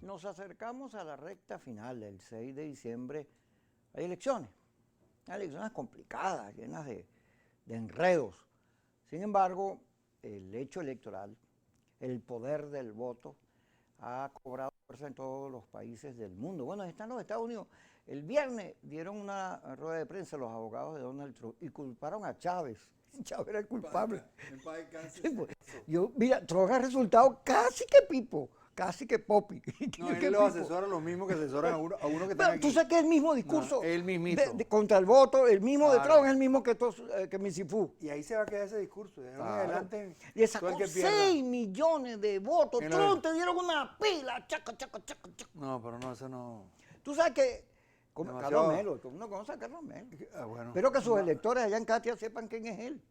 Nos acercamos a la recta final, el 6 de diciembre. Hay elecciones complicadas, llenas de enredos. Sin embargo, el hecho electoral, el poder del voto, ha cobrado fuerza en todos los países del mundo. Bueno, están los Estados Unidos. El viernes dieron una rueda de prensa los abogados de Donald Trump y culparon a Chávez. Chávez era el culpable. Mira, Trump ha resultado casi que Pipo, casi que Popi. No, él los asesora lo mismo que asesoran a uno que está aquí. Tú sabes que es el mismo discurso. No, el mismito. Contra el voto, el mismo claro. de Trump es el mismo que Misifú. Y ahí se va a quedar ese discurso. De claro. adelante. Le sacó 6 millones de votos. Trump te dieron una pila. Chaca. No, pero no, eso no. Tú sabes que Carlos Melo, uno conoce a Carlos Melo. Bueno, espero que sus electores allá en Katia sepan quién es él.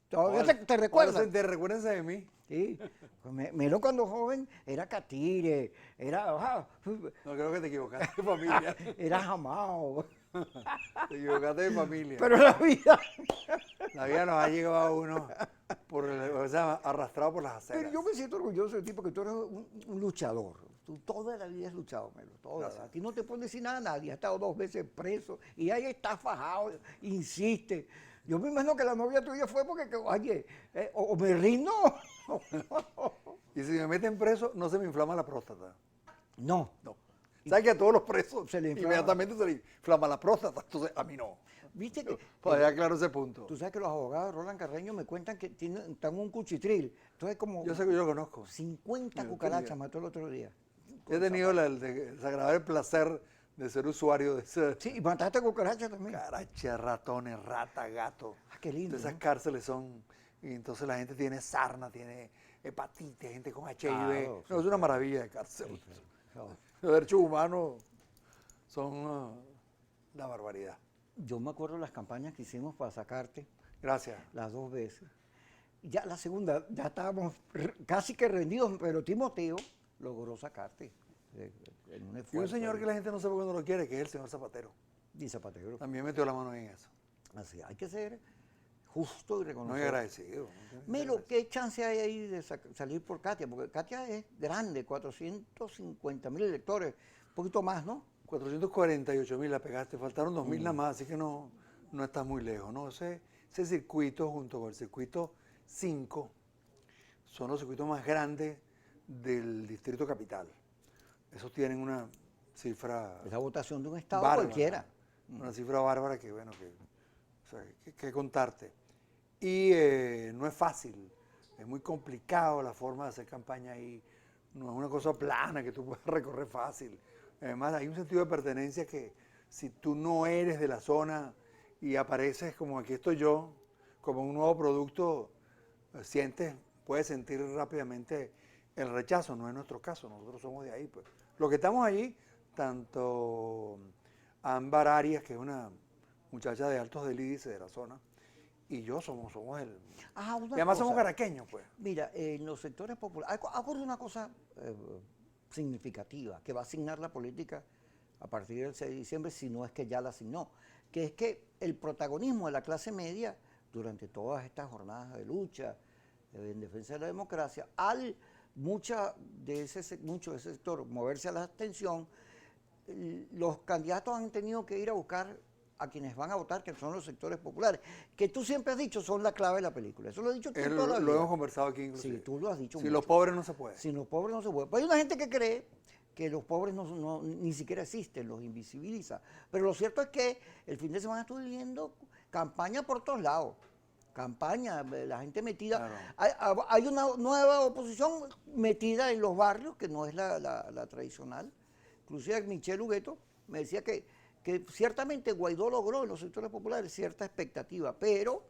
¿Todavía te recuerdas? Te recuerdas de mí. Sí. Melo cuando joven era catire, era... No, creo que te equivocaste de familia. Era jamao. Te equivocaste de familia. Pero la vida nos ha llegado a uno arrastrado por las aceras. Pero yo me siento orgulloso de ti porque tú eres un luchador. Tú toda la vida has luchado, Melo. Toda. A ti no te puedes decir nada a nadie. Has estado 2 veces preso y ahí está fajado, insiste. Yo me imagino que la novia tuya fue porque, oye, o me rindo. Y si me meten preso, no se me inflama la próstata. No. ¿Sabes que a todos los presos se le inmediatamente se le inflama la próstata? Entonces, a mí no. ¿Viste que? Para dejar claro ese punto. Tú sabes que los abogados de Roland Carreño me cuentan que están un cuchitril. Entonces, como. Yo sé que yo lo conozco. 50 cucarachas mató el otro día. He tenido el desagradable placer de ser usuario de ese. Sí, y mataste cucarachas también. Cucarachas, ratones, rata, gato. Qué lindo. Esas cárceles son. Y entonces la gente tiene sarna, tiene hepatitis, gente con HIV. Claro, no, es una maravilla de cárcel. Sí. Los derechos humanos son la barbaridad. Yo me acuerdo de las campañas que hicimos para sacarte. Gracias. Las 2 veces. Ya la segunda, ya estábamos casi que rendidos, pero Timoteo logró sacarte. En un esfuerzo. Y un señor que la gente no sabe cuándo lo quiere, que es el señor Zapatero. Y Zapatero. También metió la mano en eso. Así, hay que ser justo y reconocido. Muy agradecido. Melo, ¿qué chance hay ahí de salir por Katia? Porque Katia es grande, 450.000 electores, un poquito más, ¿no? 448.000 la pegaste, faltaron 2.000 nada más, así que no estás muy lejos, ¿no? Ese circuito junto con el circuito 5 son los circuitos más grandes del Distrito Capital. Esos tienen una cifra... Esa votación de un estado bárbara, cualquiera. Una cifra bárbara que, bueno, que contarte. Y no es fácil, es muy complicado la forma de hacer campaña ahí. No es una cosa plana que tú puedas recorrer fácil. Además, hay un sentido de pertenencia que si tú no eres de la zona y apareces como aquí estoy yo, como un nuevo producto, puedes sentir rápidamente el rechazo. No es nuestro caso, nosotros somos de ahí. Pues. Los que estamos allí, tanto Ámbar Arias, que es una muchacha de Altos del Índice de la zona, y yo somos el... y además somos caraqueños, pues. Mira, en los sectores populares, ha ocurrido una cosa significativa que va a asignar la política a partir del 6 de diciembre, si no es que ya la asignó, que es que el protagonismo de la clase media durante todas estas jornadas de lucha en defensa de la democracia, mucho de ese sector moverse a la abstención, los candidatos han tenido que ir a buscar a quienes van a votar, que son los sectores populares, que tú siempre has dicho son la clave de la película. Eso lo he dicho tú toda la vida. Lo hemos conversado aquí inclusive. Sí, tú lo has dicho Si mucho. los pobres no se puede. Si los pobres no se puede. Pues hay una gente que cree que los pobres ni siquiera existen, los invisibiliza. Pero lo cierto es que el fin de semana estuve viendo campaña por todos lados. Campaña, la gente metida. Claro. Hay una nueva oposición metida en los barrios, que no es la tradicional. Inclusive Michelle Hugueto me decía que ciertamente Guaidó logró en los sectores populares cierta expectativa, pero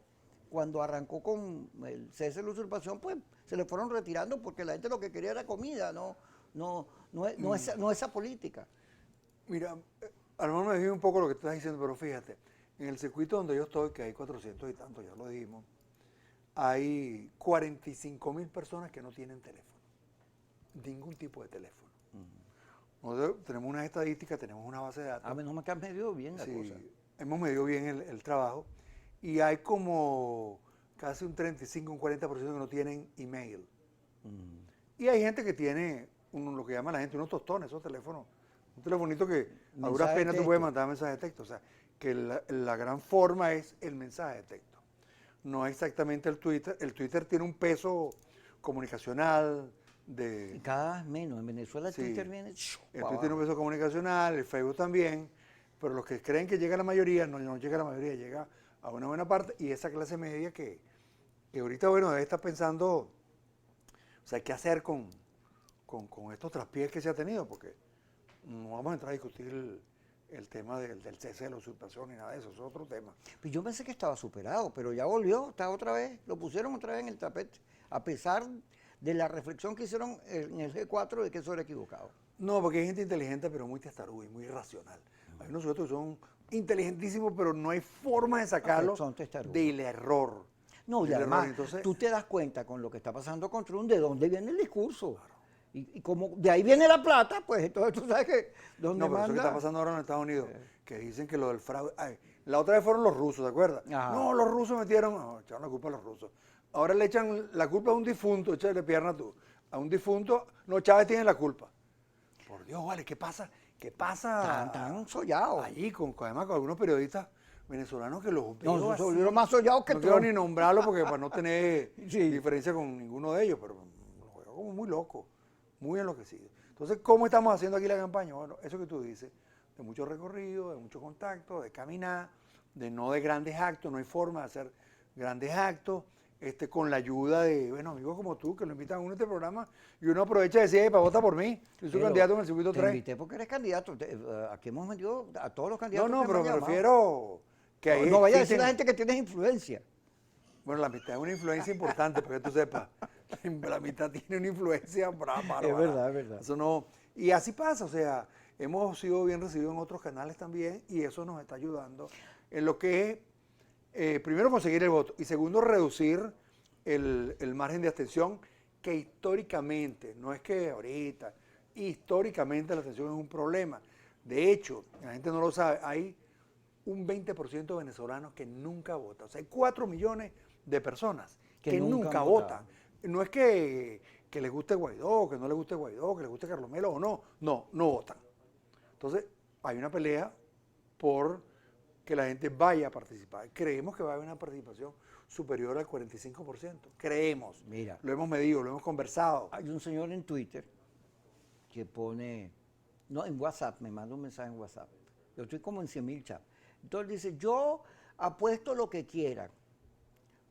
cuando arrancó con el cese de la usurpación, pues se le fueron retirando porque la gente lo que quería era comida, no esa política. Mira, a lo mejor me desvío un poco lo que tú estás diciendo, pero fíjate, en el circuito donde yo estoy, que hay 400 y tantos, ya lo dijimos, hay 45.000 personas que no tienen teléfono, ningún tipo de teléfono. Nosotros tenemos unas estadísticas, tenemos una base de datos. A menos que has medido bien la cosa. Hemos medido bien el trabajo y hay como casi un 35, un 40% que no tienen email. Y hay gente que tiene lo que llama la gente unos tostones, esos teléfonos, un telefonito que a duras Mensaje de penas tú texto. puedes mandar mensaje de texto. O sea, que la gran forma es el mensaje de texto. No es exactamente el Twitter. El Twitter tiene un peso comunicacional Y de... cada vez menos. En Venezuela el Sí, Twitter viene. el pa' Twitter tiene un abajo. peso comunicacional, el Facebook también, pero los que creen que llega a la mayoría, no llega a la mayoría, llega a una buena parte, y esa clase media que ahorita, bueno, debe estar pensando, o sea, qué hacer con estos traspiés que se ha tenido, porque no vamos a entrar a discutir el tema del cese de la usurpación ni nada de eso, es otro tema. Pues yo pensé que estaba superado, pero ya volvió, está otra vez, lo pusieron otra vez en el tapete, a pesar de la reflexión que hicieron en el G4 de que eso era equivocado. No, porque hay gente inteligente, pero muy testaruda y muy irracional. Hay unos sujetos que son inteligentísimos, pero no hay forma de sacarlos son testarudos. del error. No, y del error. además, Entonces, tú te das cuenta con lo que está pasando con Trump de dónde viene el discurso. Y como de ahí viene la plata, pues entonces tú sabes que dónde no, pero eso que manda. está pasando ahora en Estados Unidos, que dicen que lo del fraude... ay, la otra vez fueron los rusos, ¿te acuerdas? Ajá. No, los rusos metieron... No, echaron la culpa a los rusos. Ahora le echan la culpa a un difunto, échale pierna tú. A un difunto, no, Chávez tiene la culpa. Por Dios, vale, ¿qué pasa? ¿Qué pasa Tan sollados. allí además con algunos periodistas venezolanos que los No, veo se así? volvieron más sollados que No quiero Trump. ni nombrarlo porque para no tener Sí. diferencia con ninguno de ellos, pero los veo como muy locos, muy enloquecidos. Entonces, ¿cómo estamos haciendo aquí la campaña? Bueno, eso que tú dices, de mucho recorrido, de mucho contacto, de caminar, de grandes actos, no hay forma de hacer grandes actos, con la ayuda de, bueno, amigos como tú, que lo invitan a uno a este programa, y uno aprovecha y decir, para vota por mí, yo soy Pero candidato en el circuito te 3. invité porque eres candidato. Aquí hemos metido a todos los No, candidatos. no, que pero han me llamado. refiero que ahí No vaya a decir existen- a la gente que tienes influencia. Bueno, la mitad es una influencia importante, para que tú sepas. La mitad tiene una influencia bárbara. Es verdad, es verdad. Eso no, y así pasa, o sea, hemos sido bien recibidos en otros canales también y eso nos está ayudando en lo que es, primero, conseguir el voto y segundo, reducir el margen de abstención que históricamente, no es que ahorita, históricamente la abstención es un problema. De hecho, la gente no lo sabe, hay un 20% de venezolanos que nunca votan. O sea, hay 4 millones de personas Que que nunca nunca han votan. votado. No es que les guste Guaidó, que no les guste Guaidó, que les guste Carlos Melo o no. No, no votan. Entonces, hay una pelea por que la gente vaya a participar. Creemos que va a haber una participación superior al 45%. Creemos. Mira. Lo hemos medido, lo hemos conversado. Hay un señor en Twitter que pone, no, en WhatsApp, me manda un mensaje en WhatsApp. Yo estoy como en 100.000 chats. Entonces dice, yo apuesto lo que quieran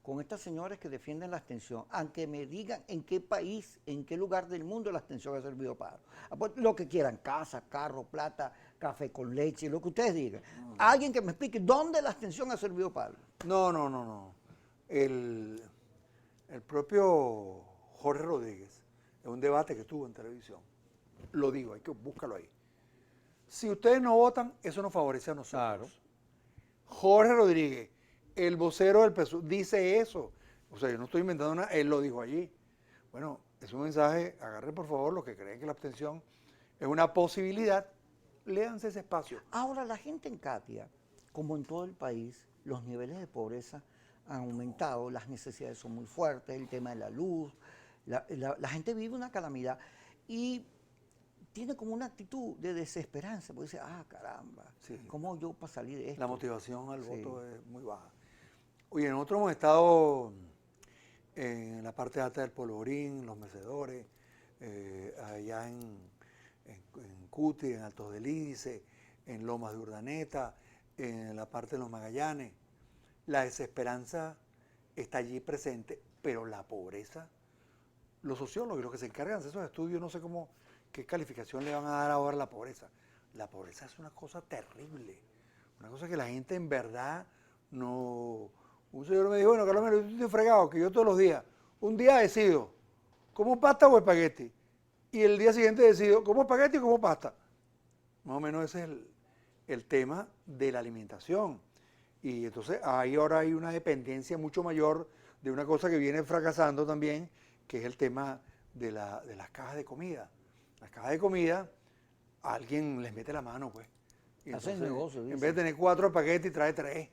con estas señoras que defienden la abstención, aunque me digan en qué país, en qué lugar del mundo la abstención ha servido para. Apuesto lo que quieran, casa, carro, plata, café con leche, lo que ustedes digan. Alguien que me explique dónde la abstención ha servido para algo. No. El propio Jorge Rodríguez, en un debate que tuvo en televisión, lo digo, hay que búscalo ahí. Si ustedes no votan, eso nos favorece a nosotros. Claro. Jorge Rodríguez, el vocero del PSUV, dice eso. O sea, yo no estoy inventando nada, él lo dijo allí. Bueno, es un mensaje, agarren por favor los que creen que la abstención es una posibilidad, léanse ese espacio. Ahora, la gente en Katia, como en todo el país, los niveles de pobreza han aumentado, las necesidades son muy fuertes, el tema de la luz, la gente vive una calamidad y tiene como una actitud de desesperanza, porque dice, caramba, Sí. ¿cómo yo para salir de esto? La motivación al Sí. voto es muy baja. Oye, nosotros hemos estado en la parte alta del Polvorín, los mecedores, allá en Cuti, en Altos del Índice, en Lomas de Urdaneta, en la parte de los Magallanes. La desesperanza está allí presente, pero la pobreza, los sociólogos y los que se encargan de esos estudios, no sé qué calificación le van a dar ahora a la pobreza. La pobreza es una cosa terrible, una cosa que la gente en verdad no... Un señor me dijo, bueno, Carlos, yo estoy fregado, que yo todos los días, un día decido, ¿como pasta o espagueti? Y el día siguiente decido, ¿como espagueti o como pasta? Más o menos ese es el tema de la alimentación. Y entonces ahí ahora hay una dependencia mucho mayor de una cosa que viene fracasando también, que es el tema de las cajas de comida. Las cajas de comida, alguien les mete la mano, pues. Y Hacen entonces, negocio, en dicen. vez de tener 4 espaguetis, trae 3.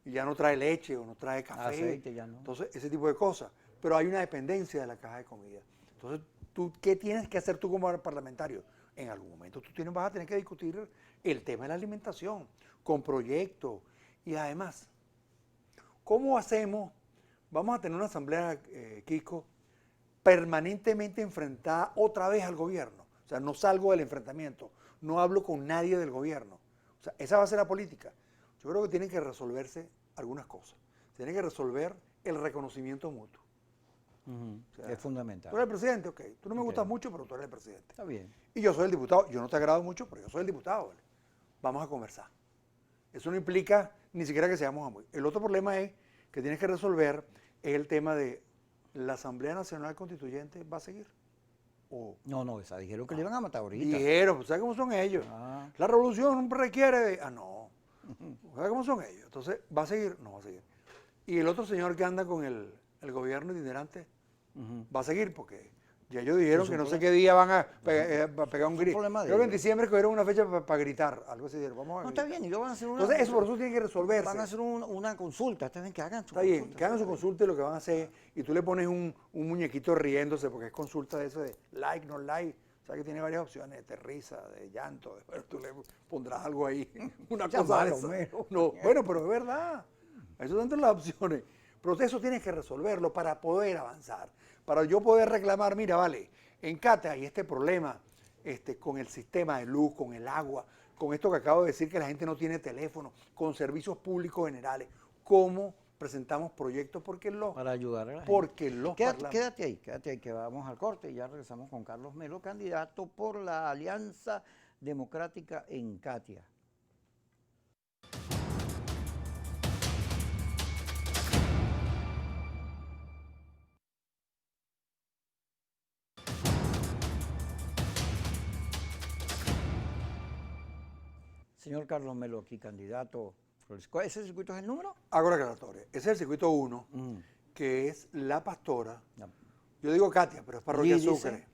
Y ya no trae leche o no trae café. Aceite ya no. Entonces, ese tipo de cosas. Pero hay una dependencia de la caja de comida. Entonces, ¿Qué tienes que hacer tú como parlamentario? En algún momento vas a tener que discutir el tema de la alimentación, con proyectos. Y además, ¿cómo hacemos? Vamos a tener una asamblea, Kiko, permanentemente enfrentada otra vez al gobierno. O sea, no salgo del enfrentamiento, no hablo con nadie del gobierno. O sea, esa va a ser la política. Yo creo que tienen que resolverse algunas cosas. Tienen que resolver el reconocimiento mutuo. O sea, es fundamental. tú eres el presidente, ok. Tú no me gustas mucho, pero tú eres el presidente. Está bien. Y yo soy el diputado. Yo no te agrado mucho, pero yo soy el diputado. ¿Vale? Vamos a conversar. Eso no implica ni siquiera que seamos amigos. El otro problema es que tienes que resolver es el tema de la Asamblea Nacional Constituyente va a seguir. No, esa dijeron que le iban a matar ahorita. Dijeron, pues, ¿sabes cómo son ellos? La revolución requiere de... no. ¿Sabes cómo son ellos? Entonces, ¿va a seguir? No va a seguir. Y el otro señor que anda con el gobierno itinerante, va a seguir porque ya ellos dijeron que no sé qué día van a pegar un grito. Creo que en diciembre cogieron una fecha para gritar, algo así. Vamos a no, está bien, y luego van a hacer una... Entonces, eso por eso tiene que resolverse. Van a hacer una consulta, está bien que hagan su consulta. Está bien, que hagan su consulta y lo que van a hacer, y tú le pones un muñequito riéndose, porque es consulta de eso de like, no like. O sea que tiene varias opciones, de risa, de llanto, bueno, tú le pondrás algo ahí, una cosa de esa. No, bueno, pero es verdad. Eso son entre las opciones. Pero eso tienes que resolverlo para poder avanzar. Para yo poder reclamar, mira, vale, en Catia hay este problema con el sistema de luz, con el agua, con esto que acabo de decir que la gente no tiene teléfono, con servicios públicos generales. ¿Cómo presentamos proyectos? Para ayudar a la gente. Porque los quédate ahí, que vamos al corte y ya regresamos con Carlos Melo, candidato por la Alianza Democrática en Catia. Señor Carlos Melo, aquí candidato. ¿Ese circuito es el número? Hago la aclaratoria. Ese es el circuito 1, que es La Pastora. Yo digo Catia, pero es Parroquia Sucre.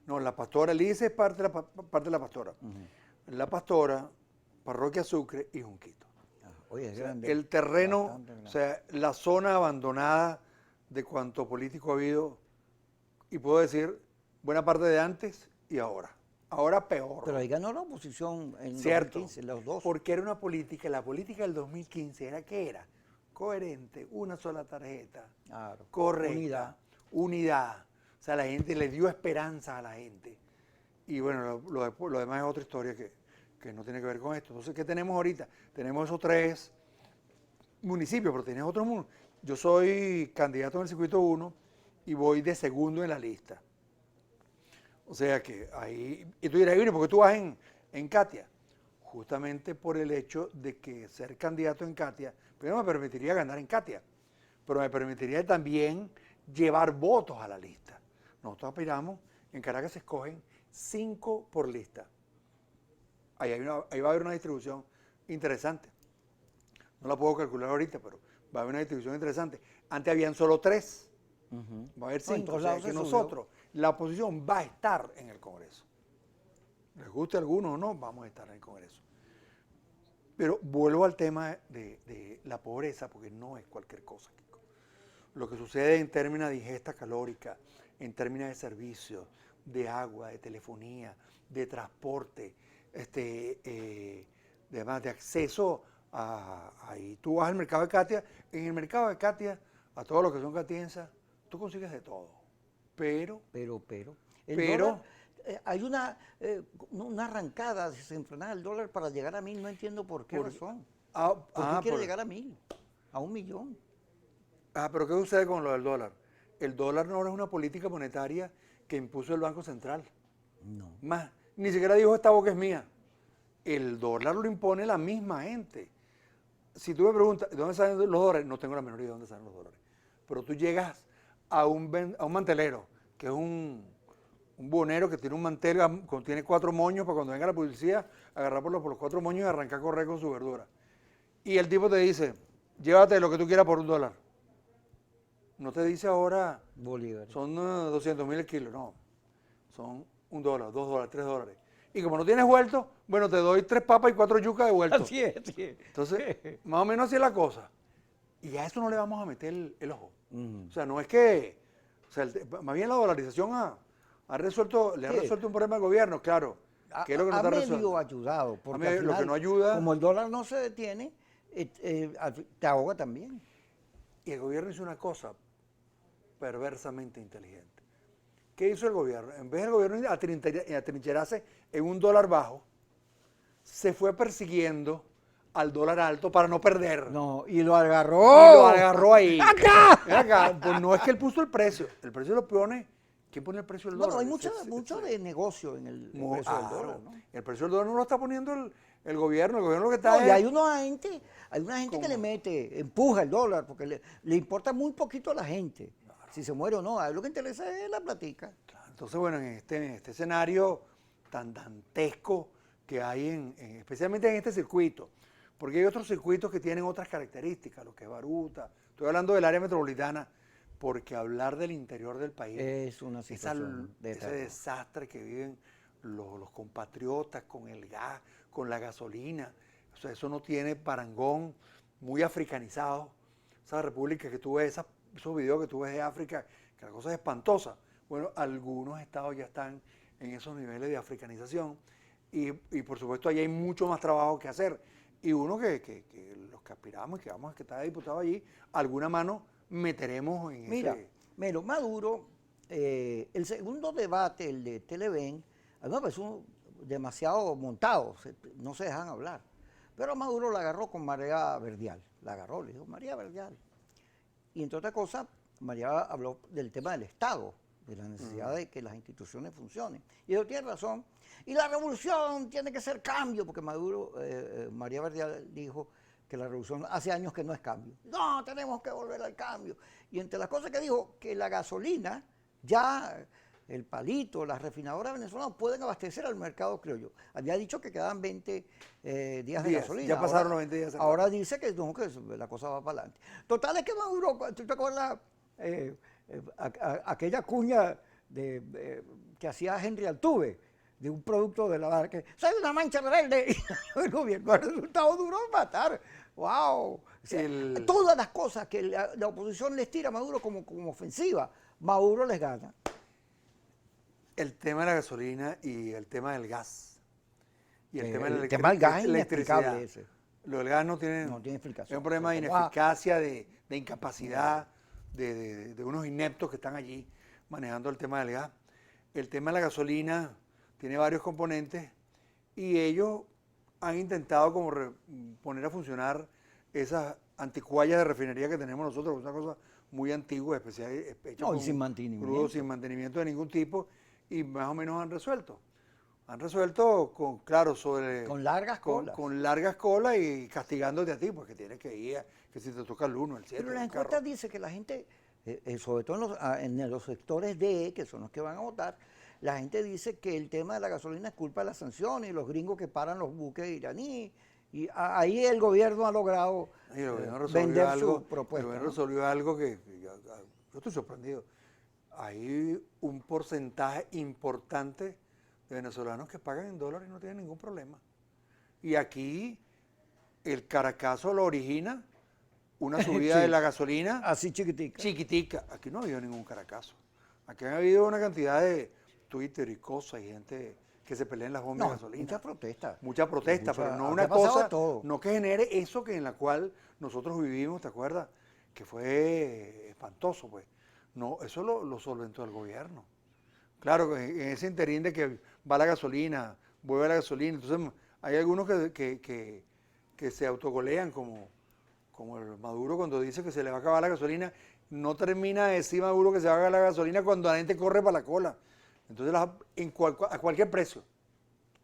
No, La Pastora, Lice es parte de La Pastora. La Pastora, Parroquia Sucre y Junquito. Oye, es grande. El terreno, o sea, la zona abandonada de cuanto político ha habido, y puedo decir, buena parte de antes y ahora. Ahora peor. Pero ahí ganó la oposición en 2015, los dos. Porque era una política, la política del 2015 era ¿qué era? Coherente, una sola tarjeta, claro. correcta, unidad. O sea, la gente le dio esperanza a la gente. Y bueno, lo demás es otra historia que no tiene que ver con esto. Entonces, ¿qué tenemos ahorita? Tenemos esos 3 municipios, pero tienes otros municipios. Yo soy candidato en el circuito 1 y voy de segundo en la lista. O sea que ahí, y tú dirás, ¿por qué tú vas en Catia? Justamente por el hecho de que ser candidato en Catia, primero me permitiría ganar en Catia, pero me permitiría también llevar votos a la lista. Nosotros aspiramos, en Caracas se escogen 5 por lista. Ahí va a haber una distribución interesante. No la puedo calcular ahorita, pero va a haber una distribución interesante. Antes habían solo 3. Va a haber 5, o sea que nosotros, la oposición va a estar en el Congreso. Les guste a algunos o no, vamos a estar en el Congreso. Pero vuelvo al tema de la pobreza, porque no es cualquier cosa, Kiko. Lo que sucede en términos de ingesta calórica, en términos de servicios, de agua, de telefonía, de transporte, de acceso ahí. Tú vas al mercado de Catia, en el mercado de Catia, a todos los que son catienses, tú consigues de todo, pero hay una arrancada desenfrenada del dólar para llegar a 1.000, no entiendo por qué razón. ¿Por qué quiere llegar a 1.000? A 1.000.000. Pero ¿qué sucede con lo del dólar? El dólar no es una política monetaria que impuso el Banco Central. No. Más, ni siquiera dijo esta boca es mía. El dólar lo impone la misma gente. Si tú me preguntas, ¿de dónde salen los dólares? No tengo la menor idea de dónde salen los dólares. Pero tú llegas a un mantelero, que es un buhonero que tiene un mantel, tiene 4 moños para cuando venga la policía, agarrar por los 4 moños y arrancar a correr con su verdura. Y el tipo te dice, llévate lo que tú quieras por $1. No te dice ahora, Bolívar. Son 200.000 el kilo, no. Son $1, $2, $3. Y como no tienes vuelto, bueno, te doy 3 papas y 4 yucas de vuelto. Así es. Entonces, más o menos así es la cosa. Y a eso no le vamos a meter el ojo. O sea, no es que, o sea, más bien la dolarización le ha Sí. resuelto un problema al gobierno, claro. ¿Qué es lo que no Ha está medio resuelto? ayudado, porque al Lo que final, no ayuda, como el dólar no se detiene, te ahoga también. y el gobierno hizo una cosa perversamente inteligente. ¿Qué hizo el gobierno? En vez del gobierno atrincherarse en un dólar bajo, se fue persiguiendo al dólar alto para no perder. No, y lo Y agarró. lo agarró ahí. ¡Acá! Ven acá, pues no es que él puso el precio lo pone. ¿Quién pone el precio del Bueno, dólar? hay mucho de negocio en el Muy- precio del claro. dólar, ¿no? El precio del dólar no lo está poniendo el gobierno lo que está No, y es. hay una gente que le mete, empuja el dólar, porque le importa muy poquito a la gente, si se muere o no. A él lo que interesa es la platica. Claro, entonces, bueno, en este escenario tan dantesco que hay, especialmente en este circuito, porque hay otros circuitos que tienen otras características, lo que es Baruta, estoy hablando del área metropolitana, porque hablar del interior del país, Es una situación de ese terror. desastre que viven los compatriotas con el gas, con la gasolina, o sea, eso no tiene parangón, muy africanizado, esa república que tú ves, esos videos que tú ves de África, que la cosa es espantosa. Bueno, algunos estados ya están en esos niveles de africanización y por supuesto allí hay mucho más trabajo que hacer. Y uno que los que aspiramos y que vamos a que está diputado allí, alguna mano meteremos en Mira, ese. Maduro, el segundo debate, el de Televen, a mí me pareció demasiado montado, no se dejan hablar. Pero Maduro la agarró con María Verdial, la agarró, le dijo María Verdial. Y entre otras cosas, María habló del tema del Estado, de la necesidad de que las instituciones funcionen. Y eso tiene razón. Y la revolución tiene que ser cambio, porque María Verdial dijo que la revolución hace años que no es cambio. No, tenemos que volver al cambio. Y entre las cosas que dijo, que la gasolina, ya el palito, las refinadoras venezolanas pueden abastecer al mercado criollo. Había dicho que quedaban 20 días de gasolina. Ya pasaron los 20 días. Ahora dice que no, que la cosa va para adelante. Total es que Maduro, ¿tú te acuerdas aquella cuña que hacía Henry Altuve? De un producto de la barca, que soy una mancha rebelde, y el gobierno, el resultado duró matar. ¡Wow! O sea, todas las cosas que la oposición les tira a Maduro como ofensiva, Maduro les gana. El tema de la gasolina y el tema del gas. Y el tema de la tema del gas es electricidad. inexplicable ese. Lo del gas no tiene explicación. Es un problema de ineficacia, de incapacidad, de unos ineptos que están allí manejando el tema del gas. El tema de la gasolina tiene varios componentes y ellos han intentado como poner a funcionar esas anticuallas de refinería que tenemos nosotros, que es una cosa muy antigua, especial, hecha No, y sin mantenimiento. crudo, sin mantenimiento de ningún tipo, y más o menos han resuelto. Han resuelto con largas colas. Con largas colas y castigándote a ti, porque tienes que ir, que si te toca el 1, el 7. Pero las encuestas dicen que la gente, sobre todo en los sectores D, que son los que van a votar, la gente dice que el tema de la gasolina es culpa de las sanciones y los gringos que paran los buques iraníes. Y ahí el gobierno ha logrado vender su propuesta. El gobierno resolvió algo que yo estoy sorprendido. Hay un porcentaje importante de venezolanos que pagan en dólares y no tienen ningún problema. Y aquí el Caracazo lo origina una subida Sí, de la gasolina así chiquitica. chiquitica. Aquí no ha habido ningún Caracazo. Aquí ha habido una cantidad de Twitter y cosas y gente que se pelea en las bombas de gasolina. Muchas protestas. Mucha protesta, pero no ha una pasado cosa, de todo. no que genere eso que en la cual nosotros vivimos, ¿te acuerdas? Que fue espantoso, pues. No, eso lo solventó el gobierno. Claro, en ese interín de que va la gasolina, vuelve la gasolina, entonces hay algunos que se autogolean, como el Maduro cuando dice que se le va a acabar la gasolina, no termina de decir Maduro que se va a acabar la gasolina cuando la gente corre para la cola. Entonces, a cualquier precio,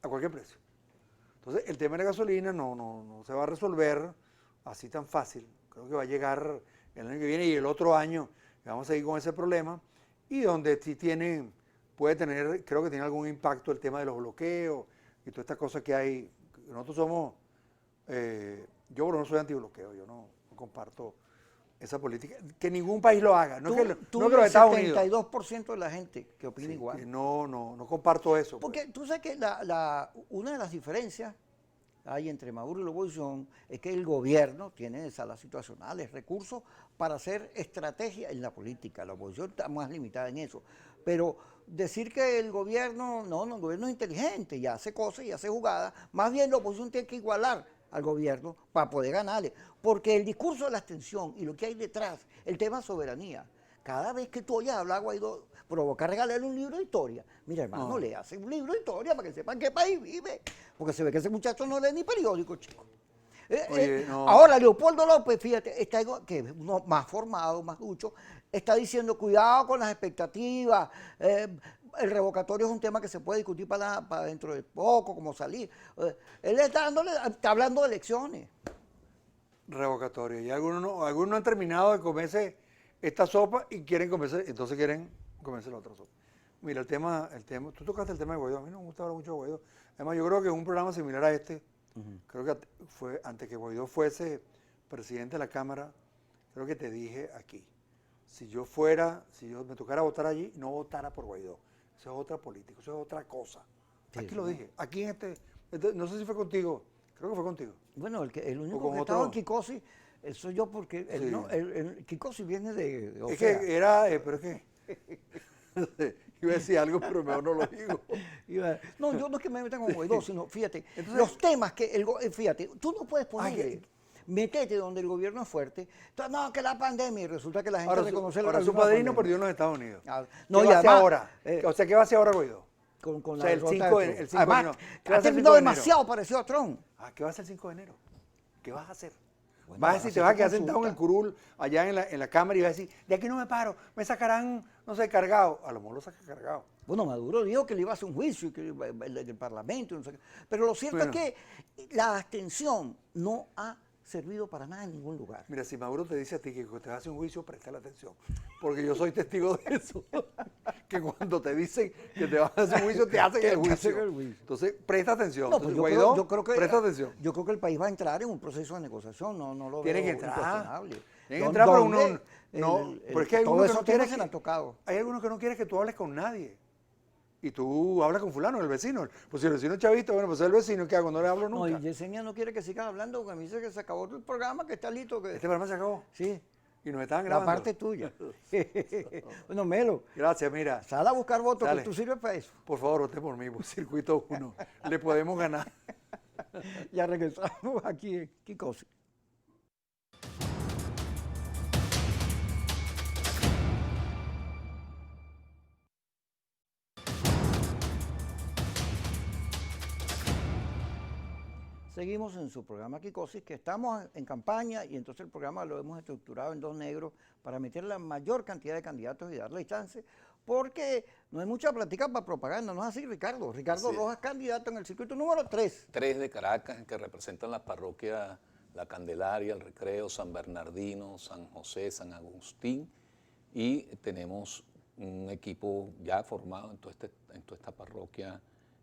Entonces, el tema de la gasolina no se va a resolver así tan fácil. Creo que va a llegar el año que viene y el otro año vamos a seguir con ese problema. Y donde sí puede tener, creo que tiene algún impacto el tema de los bloqueos y todas estas cosas que hay. Nosotros somos, yo no soy antibloqueo, yo no comparto esa política, que ningún país lo haga, no es que los Estados Unidos. El 72% de la gente que opina igual. Que no comparto eso. Porque tú sabes que una de las diferencias hay entre Maduro y la oposición es que el gobierno tiene salas situacionales, recursos para hacer estrategia en la política. La oposición está más limitada en eso. Pero decir que el gobierno, no, el gobierno es inteligente y hace cosas y hace jugadas, más bien la oposición tiene que igualar al gobierno para poder ganarle. Porque el discurso de la abstención y lo que hay detrás, el tema soberanía, cada vez que tú oyes hablar a Guaidó, provoca regalarle un libro de historia. Mira, hermano, le hace un libro de historia para que sepan qué país vive. Porque se ve que ese muchacho no lee ni periódico, chico. Oye, no. Ahora, Leopoldo López, fíjate, que es uno más formado, más ducho, está diciendo, cuidado con las expectativas, el revocatorio es un tema que se puede discutir para dentro de poco, como salir. Él está hablando de elecciones. Revocatorio. Y algunos no han terminado de comerse esta sopa y quieren comerse la otra sopa. Mira, tú tocaste el tema de Guaidó. A mí no me gusta hablar mucho de Guaidó. Además, yo creo que es un programa similar a este. Creo que fue antes que Guaidó fuese presidente de la Cámara, creo que te dije aquí, si yo me tocara votar allí, no votara por Guaidó. Eso es otra política, eso es otra cosa. Sí, aquí lo dije, aquí en no sé si fue contigo, creo que fue contigo. Bueno, el único con que otro. estaba en Kikosi, soy yo porque Sí. el Kikosi viene de Es Osea. que era, pero es que, iba a decir algo, pero mejor no lo digo. No, yo no es que me metan con Guaidó, sino, fíjate, Entonces, los temas fíjate, tú no puedes ponerle, métete donde el gobierno es fuerte, no, que la pandemia, y resulta que la gente reconoce ahora su misma padrino pandemia. perdió en los Estados Unidos. No, ¿Qué y va a hacer además, ahora? O sea, ¿qué va a hacer ahora Guaidó? con O la sea, el derrota 5 de de Trump. el 5 de enero. Además, ¿Qué va a ha hacer el 5 terminado de enero? demasiado parecido a Trump. ¿Qué vas a hacer el 5 de enero? ¿Qué vas a hacer? Bueno, Vas a van a decir, te hacer vas a su quedar sentado en el consulta. curul, allá en la cámara, y vas a decir, de aquí no me paro, me sacarán, no sé, cargado. A lo mejor lo saca cargado. Bueno, Maduro dijo que le iba a hacer un juicio del Parlamento, no sé qué. Pero lo cierto Bueno. es que la abstención no ha servido para nada en ningún lugar. Mira, si Maduro te dice a ti que te hace un juicio, presta la atención. Porque yo soy testigo de eso. Que cuando te dicen que te van a hacer un juicio, te hacen el Te hacen juicio. el juicio. Entonces, presta atención. No, Entonces, pues Guaidó, yo creo que, presta atención. yo creo que el país va a entrar en un proceso de negociación, no lo Tiene veo que entrar. incuestionable. Tiene que entrar, pero uno Donde no. Pero es que hay todos algunos que esos no quieren temas se le han tocado. hay algunos que no quieren que tú hables con nadie. Y tú hablas con fulano, el vecino. Pues si el vecino es chavista, bueno, pues es el vecino, ¿qué hago? No le hablo No, nunca. y Yesenia no quiere que sigas hablando, porque me dice que se acabó el programa, que está listo. Que... Este programa se acabó. Sí, Y nos estaban la grabando. parte tuya. Bueno, Melo, Gracias, mira. sal a buscar votos, Dale. que tú sirves para eso. Por favor, vote por mí, por circuito 1. Le podemos ganar. Ya regresamos aquí en Kikosi. Seguimos en su programa Kikosis, que estamos en campaña y entonces el programa lo hemos estructurado en dos negros para meter la mayor cantidad de candidatos y darle chance, porque no hay mucha plática para propaganda, ¿no es así, Ricardo? Ricardo Así es. Rojas, candidato en el circuito número 3. 3 de Caracas que representan las parroquias La Candelaria, El Recreo, San Bernardino, San José, San Agustín, y tenemos un equipo ya formado en toda esta parroquia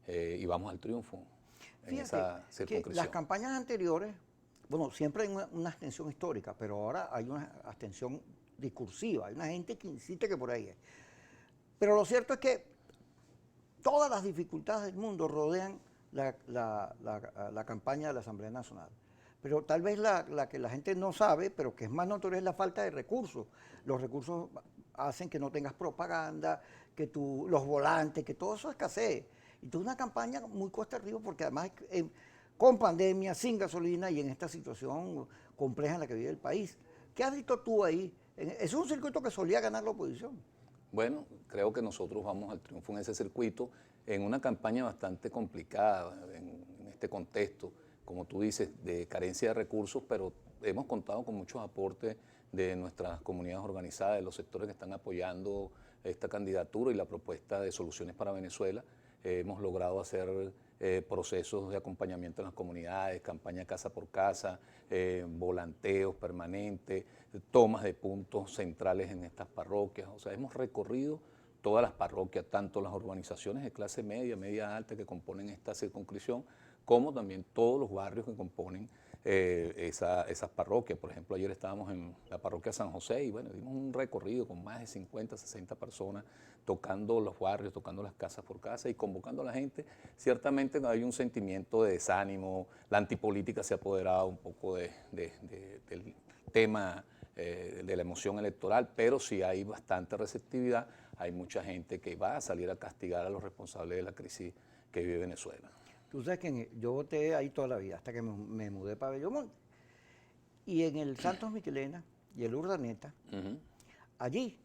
y vamos al triunfo en esa que circunscripción. las campañas anteriores, bueno, siempre hay una abstención histórica, pero ahora hay una abstención discursiva, hay una gente que insiste que por ahí es. Pero lo cierto es que todas las dificultades del mundo rodean la campaña de la Asamblea Nacional. Pero tal vez la que la gente no sabe, pero que es más notoria, es la falta de recursos. Los recursos hacen que no tengas propaganda, que los volantes, que todo eso escasee. Y tú una campaña muy cuesta arriba porque además con pandemia, sin gasolina y en esta situación compleja en la que vive el país. ¿Qué has visto tú ahí? Es un circuito que solía ganar la oposición. Bueno, creo que nosotros vamos al triunfo en ese circuito, en una campaña bastante complicada en este contexto, como tú dices, de carencia de recursos, pero hemos contado con muchos aportes de nuestras comunidades organizadas, de los sectores que están apoyando esta candidatura y la propuesta de soluciones para Venezuela. Hemos logrado hacer procesos de acompañamiento en las comunidades, campaña casa por casa, volanteos permanentes, tomas de puntos centrales en estas parroquias. O sea, hemos recorrido todas las parroquias, tanto las urbanizaciones de clase media, media alta que componen esta circunscripción, como también todos los barrios que componen esas parroquias. Por ejemplo, ayer estábamos en la parroquia San José y bueno, dimos un recorrido con más de 50, 60 personas tocando los barrios, tocando las casas por casa y convocando a la gente. Ciertamente hay un sentimiento de desánimo, la antipolítica se ha apoderado un poco del tema de la emoción electoral, pero sí hay bastante receptividad, hay mucha gente que va a salir a castigar a los responsables de la crisis que vive Venezuela. Tú sabes que yo voté ahí toda la vida, hasta que me mudé para Bellomonte. Y en el Santos Miquelena y el Urdaneta, allí,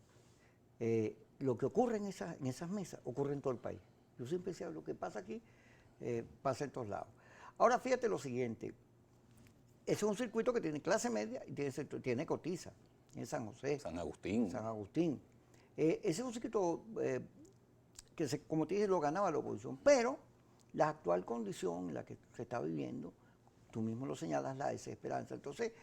lo que ocurre en esas mesas, ocurre en todo el país. Yo siempre decía, lo que pasa aquí, pasa en todos lados. Ahora, fíjate lo siguiente. Ese es un circuito que tiene clase media y tiene cotiza, en San José. San Agustín. San Agustín. Ese es un circuito que, como te dije, lo ganaba la oposición, pero la actual condición en la que se está viviendo, tú mismo lo señalas, la desesperanza. Entonces,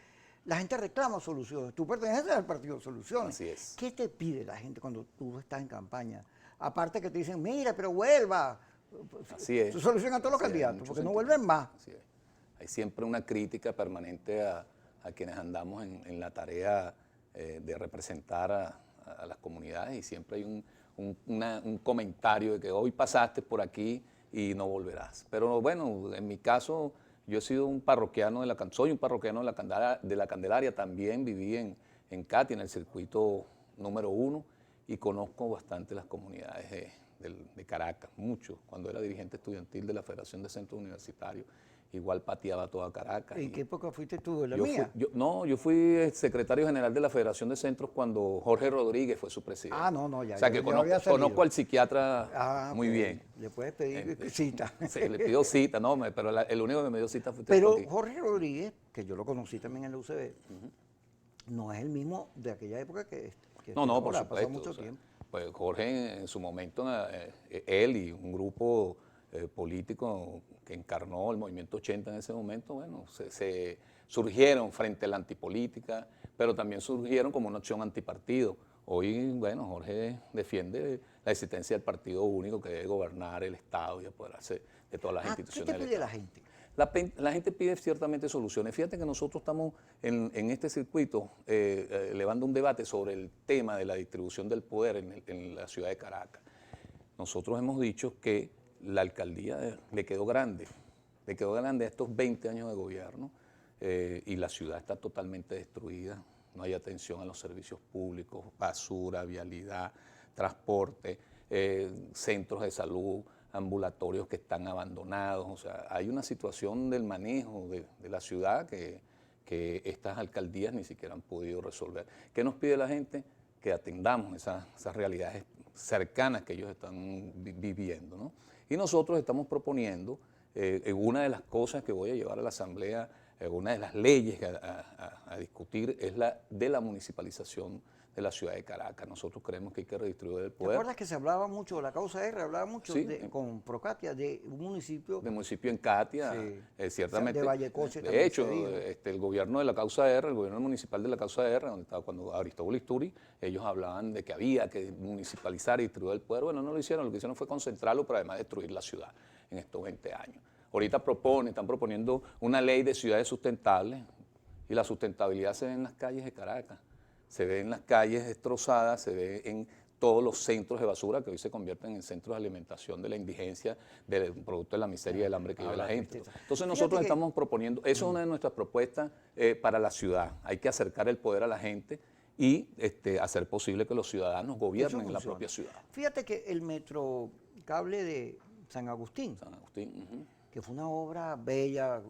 la gente reclama soluciones. Tú perteneces al partido Soluciones. Así es. ¿Qué te pide la gente cuando tú estás en campaña? Aparte que te dicen, mira, pero vuelva. Así es. Tú solucionas a todos los Así es, candidatos, mucho porque no sentido. vuelven más. Así es. Hay siempre una crítica permanente a quienes andamos en la tarea de representar a las comunidades, y siempre hay un comentario de que hoy pasaste por aquí y no volverás. Pero bueno, en mi caso, yo he sido un parroquiano soy un parroquiano de la Candelaria, también viví en Catia, en el circuito número 1, y conozco bastante las comunidades de Caracas, mucho. Cuando era dirigente estudiantil de la Federación de Centros Universitarios, igual pateaba toda Caracas. ¿En qué época fuiste tú? ¿De la Yo mía? yo fui secretario general de la Federación de Centros cuando Jorge Rodríguez fue su presidente. Ah, no, ya. O sea que yo había salido. conozco al psiquiatra muy ok. bien. Le puedes pedir cita. Sí, le pidió cita, no, pero el único que me dio cita fue usted. Pero aquí. Jorge Rodríguez, que yo lo conocí también en la UCB, no es el mismo de aquella época que No, no, por ahora, ha pasado supuesto. mucho O sea, tiempo. pues Jorge en su momento, él y un grupo político que encarnó el movimiento 80 en ese momento, bueno, se surgieron frente a la antipolítica, pero también surgieron como una opción antipartido. Hoy, bueno, Jorge defiende la existencia del partido único que debe gobernar el Estado y apoderarse de todas las ¿Qué instituciones. te del pide la Estado. gente? La gente pide ciertamente soluciones. Fíjate que nosotros estamos en este circuito elevando un debate sobre el tema de la distribución del poder en la ciudad de Caracas. Nosotros hemos dicho que la alcaldía le quedó grande a estos 20 años de gobierno, y la ciudad está totalmente destruida. No hay atención a los servicios públicos, basura, vialidad, transporte, centros de salud, ambulatorios que están abandonados. O sea, hay una situación del manejo de la ciudad que estas alcaldías ni siquiera han podido resolver. ¿Qué nos pide la gente? Que atendamos esas realidades cercanas que ellos están viviendo, ¿no? Y nosotros estamos proponiendo, una de las cosas que voy a llevar a la Asamblea, una de las leyes a discutir es la de la municipalización de la ciudad de Caracas. Nosotros creemos que hay que redistribuir el ¿Te poder. acuerdas que se hablaba mucho de la causa R? Hablaba mucho Sí. con Procatia de un municipio. De municipio en Catia, Sí. ciertamente. De Vallecoche De también hecho, se dijo. el gobierno de la causa R, el gobierno municipal de la causa R, donde estaba cuando Aristóbulo Isturi, ellos hablaban de que había que municipalizar y distribuir el poder. Bueno, no lo hicieron fue concentrarlo, pero además destruir la ciudad en estos 20 años. Ahorita están proponiendo una ley de ciudades sustentables, y la sustentabilidad se ve en las calles de Caracas, se ve en las calles destrozadas, se ve en todos los centros de basura que hoy se convierten en centros de alimentación de la indigencia, del producto de la miseria y del hambre que vive la gente. Entonces nosotros estamos proponiendo, eso es una de nuestras propuestas para la ciudad. Hay que acercar el poder a la gente y hacer posible que los ciudadanos gobiernen en la propia ciudad. Fíjate que el metrocable de San Agustín, que fue una obra bella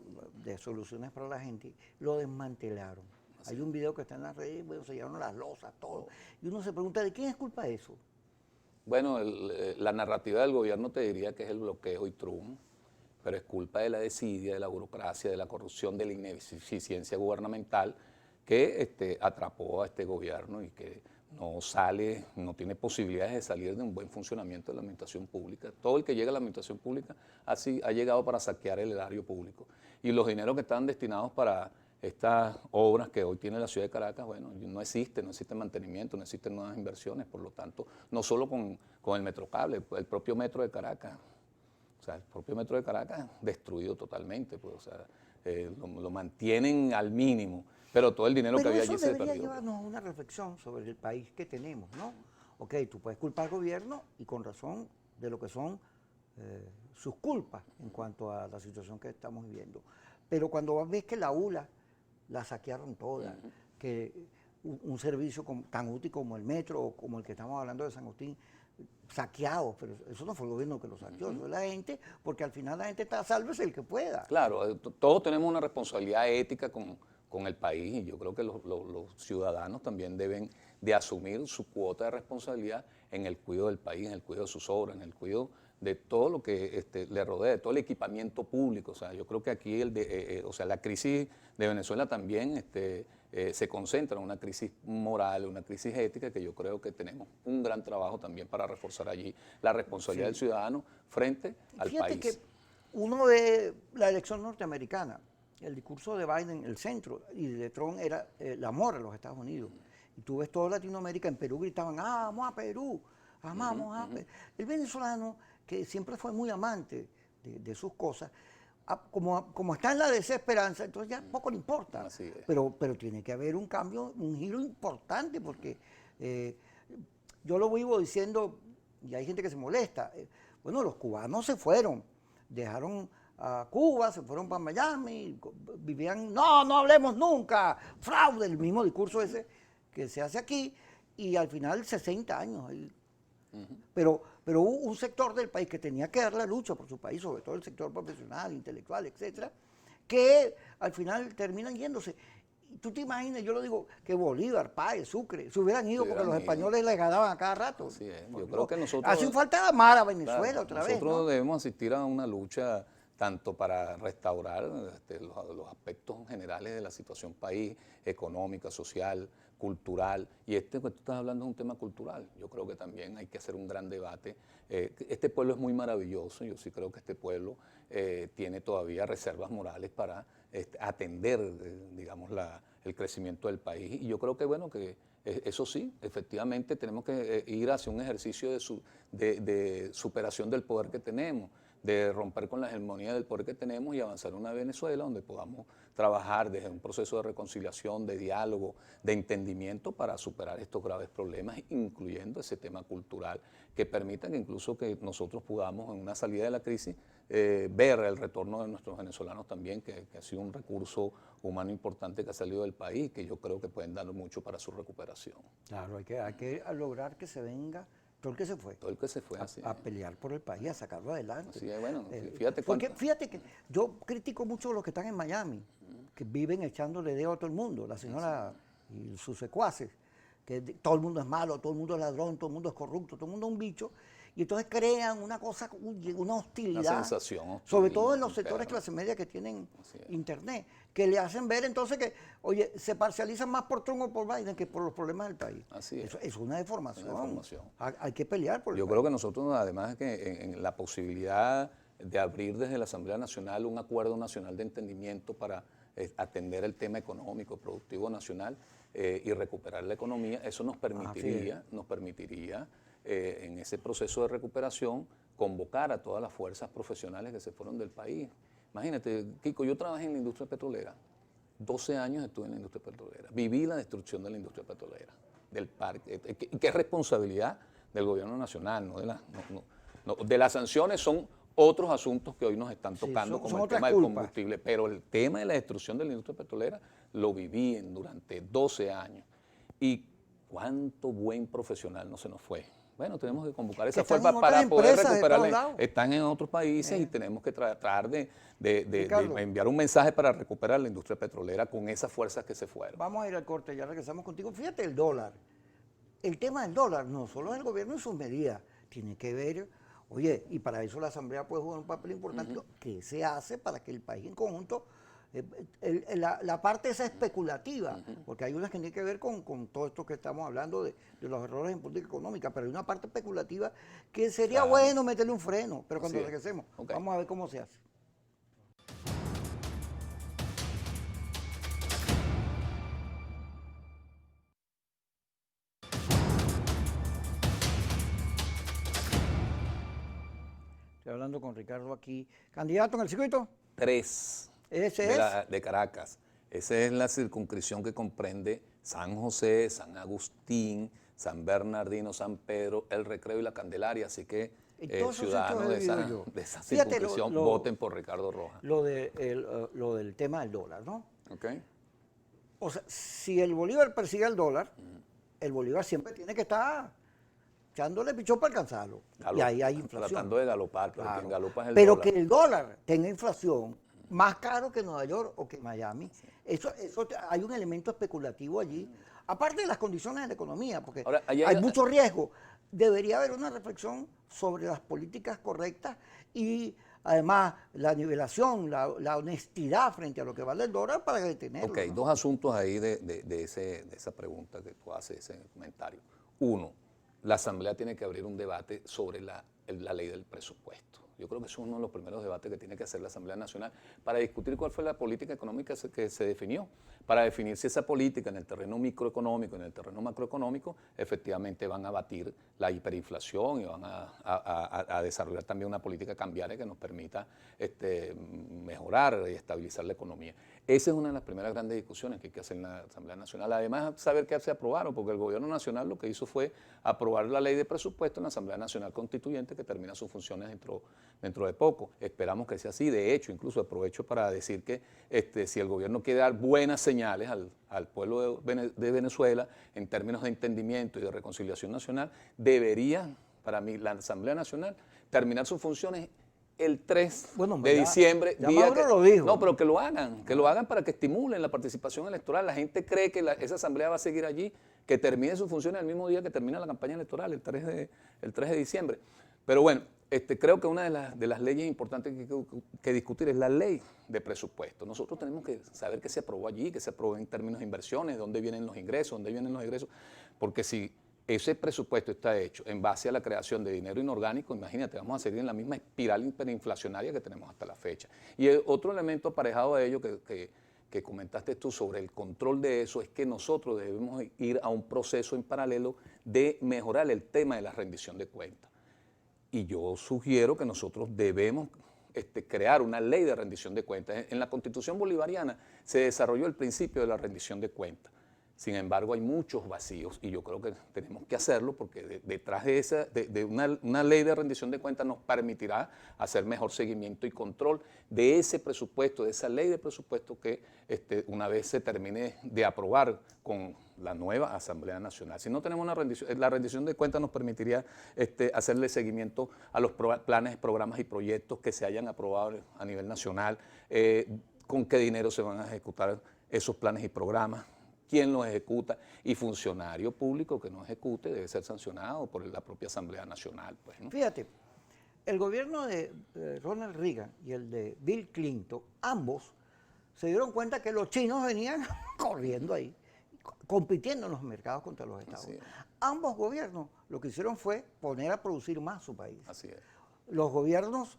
de soluciones para la gente, lo desmantelaron. Hay un video que está en las redes, bueno, se llevaron las losas, todo. Y uno se pregunta, ¿de quién es culpa de eso? Bueno, la narrativa del gobierno te diría que es el bloqueo y Trump, pero es culpa de la desidia, de la burocracia, de la corrupción, de la ineficiencia gubernamental que atrapó a este gobierno y que no tiene posibilidades de salir de un buen funcionamiento de la administración pública. Todo el que llega a la administración pública ha llegado para saquear el erario público. Y los dineros que estaban destinados para estas obras que hoy tiene la ciudad de Caracas, bueno, no existe mantenimiento, no existen nuevas inversiones, por lo tanto, no solo con el metrocable, el propio metro de Caracas, o sea, el propio metro de Caracas destruido totalmente, pues, o sea, lo mantienen al mínimo, pero todo el dinero que había allí se perdió. Pero eso debería llevarnos a una reflexión sobre el país que tenemos, ¿no? Ok, tú puedes culpar al gobierno y con razón de lo que son sus culpas en cuanto a la situación que estamos viviendo. Pero cuando ves que la ULA la saquearon toda, que un servicio tan útil como el metro o como el que estamos hablando de San Agustín, saqueados, pero eso no fue el gobierno que lo saqueó, eso fue la gente, porque al final la gente está sálvese el que pueda. Claro, todos tenemos una responsabilidad ética con el país y yo creo que los ciudadanos también deben de asumir su cuota de responsabilidad en el cuidado del país, en el cuidado de sus obras, en el cuidado de todo lo que le rodea, de todo el equipamiento público. O sea, yo creo que aquí la crisis de Venezuela también se concentra en una crisis moral, una crisis ética, que yo creo que tenemos un gran trabajo también para reforzar allí la responsabilidad del ciudadano frente al Fíjate país. que uno ve la elección norteamericana, el discurso de Biden, el centro, y de Trump era el amor a los Estados Unidos. Y tú ves toda Latinoamérica, en Perú gritaban, vamos a Perú, amamos a Perú. El venezolano, que siempre fue muy amante de sus cosas, como está en la desesperanza, entonces ya poco le importa. Así es. Pero tiene que haber un cambio, un giro importante, porque yo lo vivo diciendo, y hay gente que se molesta, bueno, los cubanos se fueron, dejaron a Cuba, se fueron para Miami, vivían, no hablemos nunca, fraude, el mismo discurso ese que se hace aquí, y al final 60 años. Pero hubo un sector del país que tenía que dar la lucha por su país, sobre todo el sector profesional, intelectual, etcétera, que al final terminan yéndose. Tú te imaginas, yo lo digo, que Bolívar, Páez, Sucre, se hubieran ido porque los españoles les ganaban a cada rato. Así es. Yo creo que nosotros... Hace falta amar a Venezuela otra vez. Nosotros ¿no? debemos asistir a una lucha tanto para restaurar los aspectos generales de la situación país, económica, social, cultural, y que tú estás hablando es un tema cultural. Yo creo que también hay que hacer un gran debate. Este pueblo es muy maravilloso, yo sí creo que este pueblo tiene todavía reservas morales para atender, digamos, el crecimiento del país, y yo creo que, bueno, que eso sí, efectivamente tenemos que ir hacia un ejercicio de superación del poder que tenemos, de romper con la hegemonía del poder que tenemos y avanzar en una Venezuela donde podamos trabajar desde un proceso de reconciliación, de diálogo, de entendimiento para superar estos graves problemas, incluyendo ese tema cultural, que permita que incluso que nosotros podamos en una salida de la crisis ver el retorno de nuestros venezolanos también, que ha sido un recurso humano importante que ha salido del país, que yo creo que pueden dar mucho para su recuperación. Claro, hay que lograr que se venga todo el que se fue. Todo el que se fue, así a pelear por el país, a sacarlo adelante. Así es, bueno, fíjate porque fíjate que yo critico mucho a los que están en Miami, que viven echándole dedo a todo el mundo, la señora y sus secuaces, que todo el mundo es malo, todo el mundo es ladrón, todo el mundo es corrupto, todo el mundo es un bicho, y entonces crean una cosa, una hostilidad, una sensación hostil, sobre todo en los sectores clase media que tienen internet, que le hacen ver entonces que, oye, se parcializan más por Trump o por Biden que por los problemas del país. Así es. Eso es una deformación. Hay que pelear por el Yo país. creo que nosotros, además, que en la posibilidad de abrir desde la Asamblea Nacional un acuerdo nacional de entendimiento para atender el tema económico, productivo nacional y recuperar la economía, eso nos permitiría, en ese proceso de recuperación, convocar a todas las fuerzas profesionales que se fueron del país. Imagínate, Kiko, yo trabajé en la industria petrolera, 12 años estuve en la industria petrolera, viví la destrucción de la industria petrolera, del parque, que es responsabilidad del gobierno nacional, de las sanciones son otros asuntos que hoy nos están tocando, como el tema del combustible, pero el tema de la destrucción de la industria petrolera lo viví durante 12 años. Y cuánto buen profesional no se nos fue. Bueno, tenemos que convocar esa fuerza para poder recuperarla. Están en otros países y tenemos que tratar de enviar un mensaje para recuperar la industria petrolera con esas fuerzas que se fueron. Vamos a ir al corte, ya regresamos contigo. Fíjate el dólar. El tema del dólar no solo es el gobierno y sus medidas, tiene que ver, oye, y para eso la Asamblea puede jugar un papel importante. ¿Qué se hace para que el país en conjunto, la parte esa especulativa, porque hay unas que tienen que ver con todo esto que estamos hablando de los errores en política económica, pero hay una parte especulativa que sería bueno meterle un freno, pero cuando regresemos, vamos a ver cómo se hace. Estoy hablando con Ricardo aquí. ¿Candidato en el circuito? 3. Ese es. De Caracas. Esa es la circunscripción que comprende San José, San Agustín, San Bernardino, San Pedro, El Recreo y La Candelaria. Así que ciudadanos de esa circunscripción voten por Ricardo Rojas. Lo del tema del dólar, ¿no? Okay. O sea, si el bolívar persigue al dólar, el bolívar siempre tiene que estar echándole pichón para alcanzarlo. Y ahí hay inflación. Tratando de galopar, pero Claro. quien galopa es el Pero dólar. que el dólar tenga inflación más caro que Nueva York o que Miami, eso hay un elemento especulativo allí. Aparte de las condiciones de la economía, porque Ahora, allá hay mucho riesgo. Debería haber una reflexión sobre las políticas correctas y además la nivelación, la honestidad frente a lo que vale el dólar para detenerlo. Ok, ¿no? dos asuntos ahí de esa pregunta que tú haces, ese comentario. Uno, la Asamblea tiene que abrir un debate sobre la ley del presupuesto. Yo creo que eso es uno de los primeros debates que tiene que hacer la Asamblea Nacional para discutir cuál fue la política económica que se definió, para definir si esa política en el terreno microeconómico, en el terreno macroeconómico, efectivamente van a batir la hiperinflación y van a desarrollar también una política cambiaria que nos permita mejorar y estabilizar la economía. Esa es una de las primeras grandes discusiones que hay que hacer en la Asamblea Nacional. Además, saber qué se aprobaron, porque el gobierno nacional lo que hizo fue aprobar la ley de presupuesto en la Asamblea Nacional Constituyente, que termina sus funciones dentro de poco. Esperamos que sea así. De hecho, incluso aprovecho para decir que si el gobierno quiere dar buenas señales al pueblo de Venezuela en términos de entendimiento y de reconciliación nacional, debería, para mí, la Asamblea Nacional terminar sus funciones el 3 de diciembre. Ya Maduro lo dijo. No, pero que lo hagan para que estimulen la participación electoral. La gente cree que esa asamblea va a seguir allí, que termine sus funciones el mismo día que termina la campaña electoral, el 3 de diciembre. Pero bueno, creo que una de las leyes importantes que discutir es la ley de presupuesto. Nosotros tenemos que saber qué se aprobó allí, qué se aprobó en términos de inversiones, dónde vienen los ingresos, porque si ese presupuesto está hecho en base a la creación de dinero inorgánico, imagínate, vamos a seguir en la misma espiral hiperinflacionaria que tenemos hasta la fecha. Y el otro elemento aparejado a ello que comentaste tú sobre el control de eso es que nosotros debemos ir a un proceso en paralelo de mejorar el tema de la rendición de cuentas. Y yo sugiero que nosotros debemos crear una ley de rendición de cuentas. En la Constitución bolivariana se desarrolló el principio de la rendición de cuentas. Sin embargo, hay muchos vacíos y yo creo que tenemos que hacerlo porque detrás de una ley de rendición de cuentas nos permitirá hacer mejor seguimiento y control de ese presupuesto, de esa ley de presupuesto que una vez se termine de aprobar con la nueva Asamblea Nacional. Si no tenemos la rendición de cuentas nos permitiría hacerle seguimiento a los planes, programas y proyectos que se hayan aprobado a nivel nacional, con qué dinero se van a ejecutar esos planes y programas, quién los ejecuta, y funcionario público que no ejecute debe ser sancionado por la propia Asamblea Nacional. Pues, ¿no? Fíjate, el gobierno de Ronald Reagan y el de Bill Clinton, ambos se dieron cuenta que los chinos venían corriendo ahí, compitiendo en los mercados contra los Estados Unidos. Ambos gobiernos lo que hicieron fue poner a producir más su país. Así es. Los gobiernos,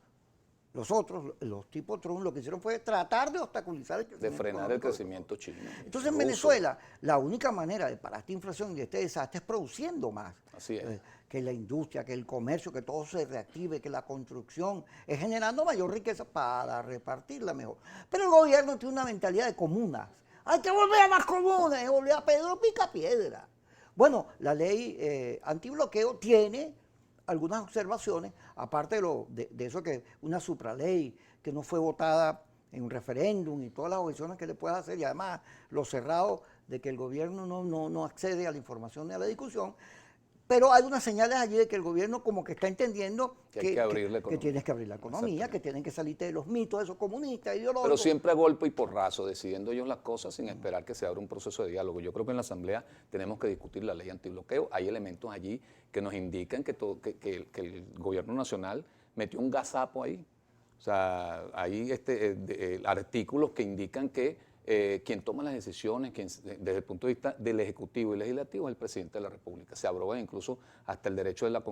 los otros, los tipo Trump, lo que hicieron fue tratar de obstaculizar el crecimiento. De frenar el crecimiento chino. Entonces en Venezuela, la única manera de parar esta inflación y este desastre es produciendo más. Así es. Que la industria, que el comercio, que todo se reactive, que la construcción, es generando mayor riqueza para repartirla mejor. Pero el gobierno tiene una mentalidad de comunas. Hay que volver a las comunas, hay que volver a Pedro Picapiedra. Bueno, la ley antibloqueo tiene algunas observaciones, aparte de eso que una supraley que no fue votada en un referéndum y todas las objeciones que le puedes hacer, y además lo cerrado de que el gobierno no accede a la información ni a la discusión, pero hay unas señales allí de que el gobierno como que está entendiendo que tienes que abrir la economía, que tienen que salirte de los mitos esos comunistas, ideológicos. Pero siempre a golpe y porrazo, decidiendo ellos las cosas sin esperar que se abra un proceso de diálogo. Yo creo que en la Asamblea tenemos que discutir la ley antibloqueo. Hay elementos allí que nos indican que el gobierno nacional metió un gazapo ahí. O sea, hay artículos que indican que quien toma las decisiones, desde el punto de vista del Ejecutivo y Legislativo, es el Presidente de la República. Se abroga incluso hasta el derecho de la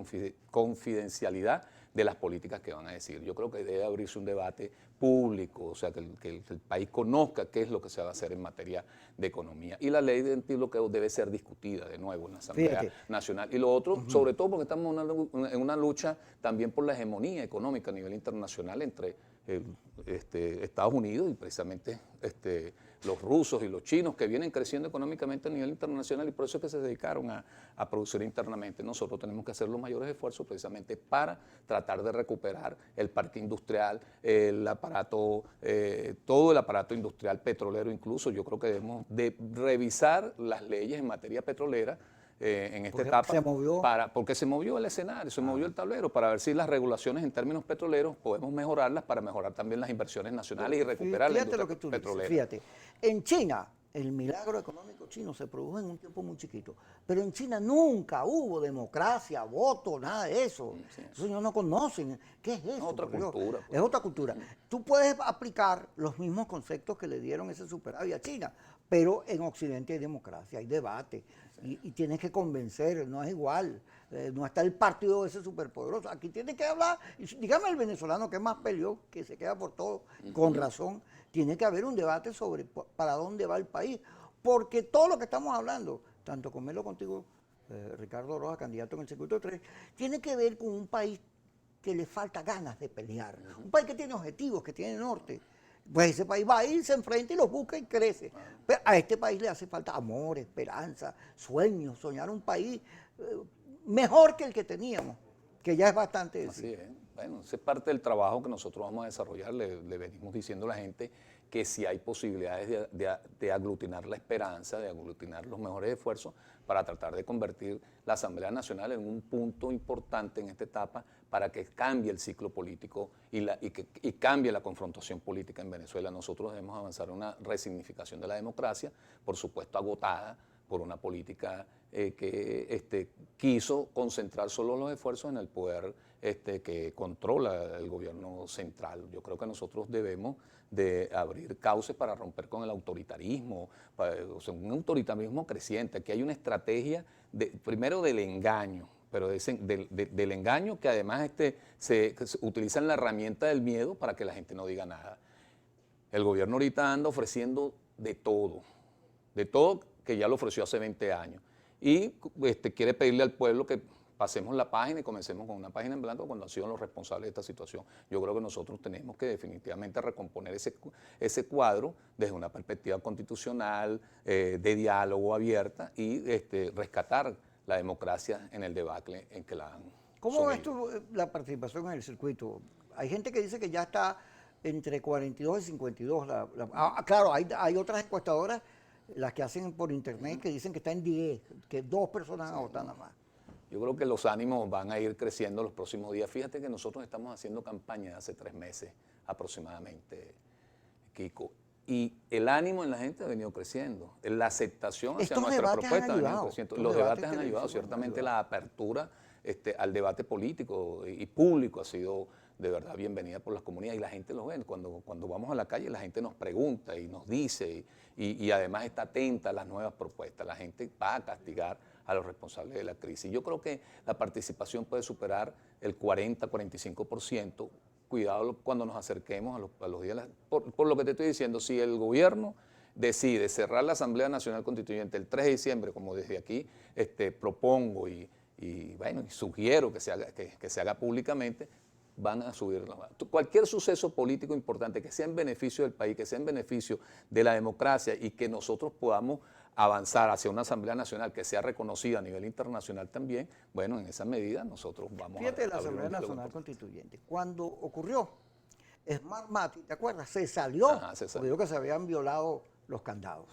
confidencialidad de las políticas que van a decir. Yo creo que debe abrirse un debate público, o sea, que el país conozca qué es lo que se va a hacer en materia de economía. Y la ley de antibloqueo debe ser discutida de nuevo en la Asamblea Nacional. Y lo otro, sobre todo porque estamos en una lucha también por la hegemonía económica a nivel internacional entre Estados Unidos y precisamente los rusos y los chinos que vienen creciendo económicamente a nivel internacional y por eso es que se dedicaron a producir internamente. Nosotros tenemos que hacer los mayores esfuerzos precisamente para tratar de recuperar el parque industrial, el aparato, todo el aparato industrial petrolero incluso. Yo creo que debemos de revisar las leyes en materia petrolera en esta etapa, porque se movió el escenario, se movió el tablero, para ver si las regulaciones en términos petroleros podemos mejorarlas para mejorar también las inversiones nacionales y recuperar la industria petrolera. Fíjate, en China, el milagro económico chino se produjo en un tiempo muy chiquito, pero en China nunca hubo democracia, voto, nada de eso. Sí. Esos señores no conocen. ¿Qué es eso? Otra cultura. Es otra cultura. Tú puedes aplicar los mismos conceptos que le dieron ese superávit a China, pero en Occidente hay democracia, hay debate, y tienes que convencer, no es igual, no está el partido ese superpoderoso. Aquí tiene que hablar, dígame el venezolano que es más peleón, que se queda por todo, con razón, tiene que haber un debate sobre para dónde va el país, porque todo lo que estamos hablando, tanto con Melo contigo, Ricardo Rojas, candidato en el circuito 3, tiene que ver con un país que le falta ganas de pelear, un país que tiene objetivos, que tiene norte. Pues ese país va a ir, se enfrenta y los busca y crece. Pero a este país le hace falta amor, esperanza, sueños, soñar un país mejor que el que teníamos, que ya es bastante decir. Así es. Bueno, ese es parte del trabajo que nosotros vamos a desarrollar. Le venimos diciendo a la gente que si hay posibilidades de aglutinar la esperanza, de aglutinar los mejores esfuerzos para tratar de convertir la Asamblea Nacional en un punto importante en esta etapa para que cambie el ciclo político y cambie la confrontación política en Venezuela. Nosotros debemos avanzar en una resignificación de la democracia, por supuesto agotada por una política que quiso concentrar solo los esfuerzos en el poder que controla el gobierno central. Yo creo que nosotros debemos de abrir cauces para romper con el autoritarismo, o sea, un autoritarismo creciente. Aquí hay una estrategia, primero del engaño, pero del engaño que además se utiliza la herramienta del miedo para que la gente no diga nada. El gobierno ahorita anda ofreciendo de todo que ya lo ofreció hace 20 años. Y quiere pedirle al pueblo que pasemos la página y comencemos con una página en blanco cuando han sido los responsables de esta situación. Yo creo que nosotros tenemos que definitivamente recomponer ese cuadro desde una perspectiva constitucional, de diálogo abierta y rescatar la democracia en el debacle en que la han ¿Cómo ves sumido. tú la participación en el circuito? Hay gente que dice que ya está entre 42 y 52. Claro, hay otras encuestadoras, las que hacen por internet, que dicen que está en 10, que 2 personas han votado nada más. Yo creo que los ánimos van a ir creciendo los próximos días. Fíjate que nosotros estamos haciendo campaña hace 3 meses aproximadamente, Kiko, y el ánimo en la gente ha venido creciendo. La aceptación hacia nuestra propuesta ha venido creciendo. Los debates han ayudado, ciertamente la apertura al debate político y público ha sido de verdad bienvenida por las comunidades y la gente lo ve. Cuando vamos a la calle la gente nos pregunta y nos dice y además está atenta a las nuevas propuestas. La gente va a castigar a los responsables de la crisis. Yo creo que la participación puede superar el 40-45%. Cuidado cuando nos acerquemos a los días. Por lo que te estoy diciendo, si el gobierno decide cerrar la Asamblea Nacional Constituyente el 3 de diciembre, como desde aquí propongo y sugiero que se haga públicamente, van a subir. Cualquier suceso político importante que sea en beneficio del país, que sea en beneficio de la democracia y que nosotros podamos avanzar hacia una Asamblea Nacional que sea reconocida a nivel internacional también, bueno, en esa medida nosotros vamos Fíjate, la Asamblea Nacional Constituyente, cuando ocurrió Smartmatic, ¿te acuerdas? Se salió, porque dijo que se habían violado los candados.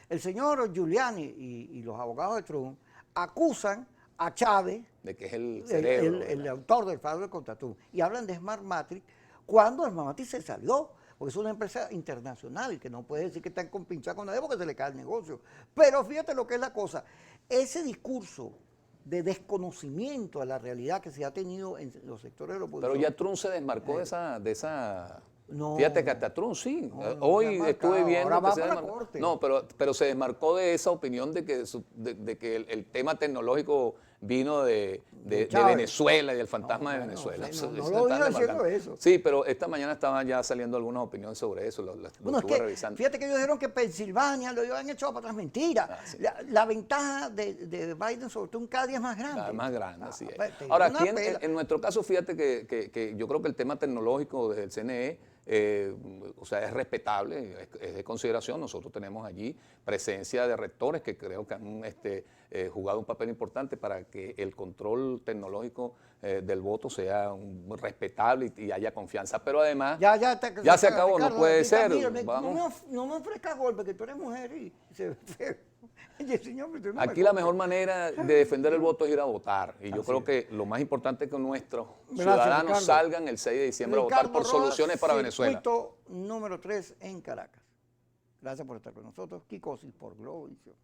El señor Giuliani y los abogados de Trump acusan a Chávez, de que es el cerebro, el autor del fraude contra Trump, y hablan de Smartmatic cuando Smartmatic se salió, porque es una empresa internacional que no puede decir que está compinchada con nadie porque se le cae el negocio. Pero fíjate lo que es la cosa, ese discurso de desconocimiento de la realidad que se ha tenido en los sectores de la oposición. Pero ya Trump se desmarcó de esa no, fíjate que hasta Trump sí. No, Hoy estuve viendo ahora que va para la corte. No, pero se desmarcó de esa opinión de que el tema tecnológico vino de Venezuela y del fantasma de Venezuela. No lo vino diciendo eso. Sí, pero esta mañana estaban ya saliendo algunas opiniones sobre eso. Lo estuve revisando. Fíjate que ellos dijeron que Pensilvania lo habían hecho para atrás. Mentira. Sí. La ventaja de Biden sobre todo cada día es más grande. Más grande, así es. Ahora, aquí en nuestro caso, fíjate que yo creo que el tema tecnológico desde el CNE o sea, es respetable, es de consideración. Nosotros tenemos allí presencia de rectores que creo que han jugado un papel importante para que el control tecnológico del voto sea respetable y haya confianza. Pero además, ya se acabó, Ricardo, no puede ser. Mira, Vamos. no me ofrezcas golpe, que tú eres mujer y se ve feo. Y el señor, pero tú no Aquí me la golpes. mejor manera de defender el voto es ir a votar. Y yo Así creo es. que lo más importante es que nuestros Gracias, ciudadanos Ricardo. salgan el 6 de diciembre a votar Ricardo por Roa, soluciones para Venezuela. Circuito número 3 en Caracas. Gracias por estar con nosotros. Kikosis por Globovisión.